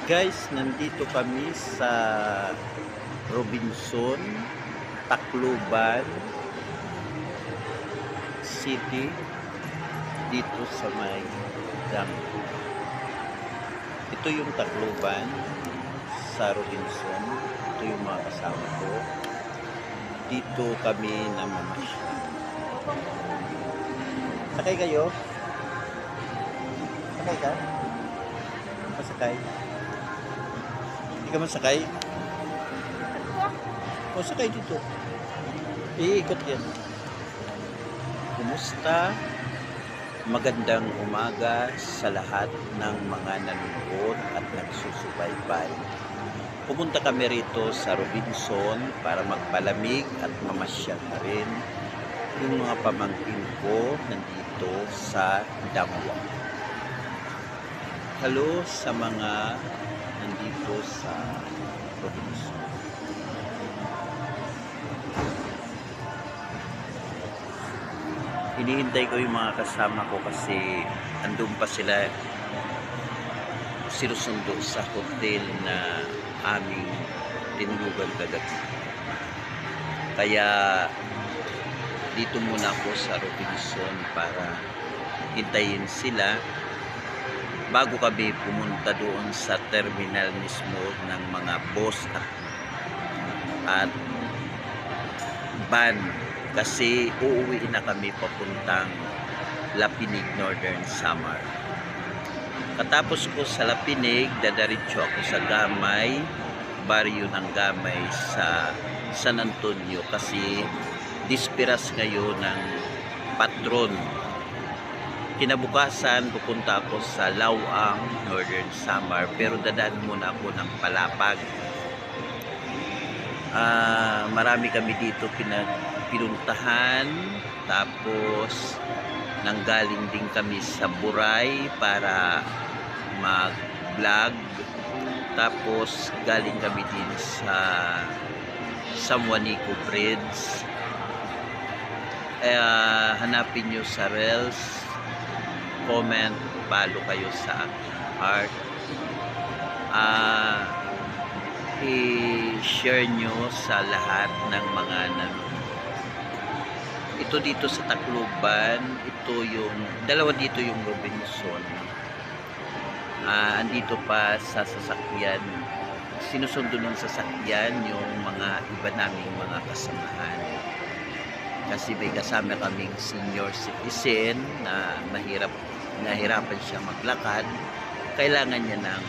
Guys, nandito kami sa Robinson, Tacloban City, dito sa may dam. Ito yung Tacloban sa Robinson. Ito yung mga kasama ko. Dito kami namamasyal. Sakay kayo? Sakay ka? Masakay? Hindi ka masakay? O, sakay dito. Iikot yan. Kumusta? Magandang umaga sa lahat ng mga nanonood at nagsusubaybay. Pumunta kami rito sa Robinson para magpalamig at mamasyal na rin yung mga pamangkin ko nandito sa Damwa. Hello sa mga nandito sa Robinson. Hinihintay ko yung mga kasama ko kasi andun pa sila sinusundo sa hotel na aming tinulugan kagabi. Kaya dito muna ako sa Robinson para hintayin sila bago kami pumunta doon sa terminal mismo ng mga bus at van, kasi uuwi na kami papuntang Lapinig, Northern Samar. Katapos ko sa Lapinig, dadaritso ako sa Gamay, baryo ng Gamay sa San Antonio, kasi dispiras ngayon ng patron. Kinabukasan pupunta ako sa Lawang, Northern Samar, pero dadaan muna ako ng Palapag. Marami kami dito pinuntahan, tapos nanggaling din kami sa Buray para mag-vlog, tapos galing kami din sa San Juanico Bridge. Hanapin nyo sa Reels, comment, follow kayo sa heart, i-share nyo sa lahat ng mga ito dito sa Tacloban. Ito yung dalawa, dito yung Robinson. Andito pa sa sasakyan, sinusundo ng sasakyan yung mga iba naming mga kasamahan, kasi may kasama kaming senior citizen na nahirapan siya maglakad, kailangan niya ng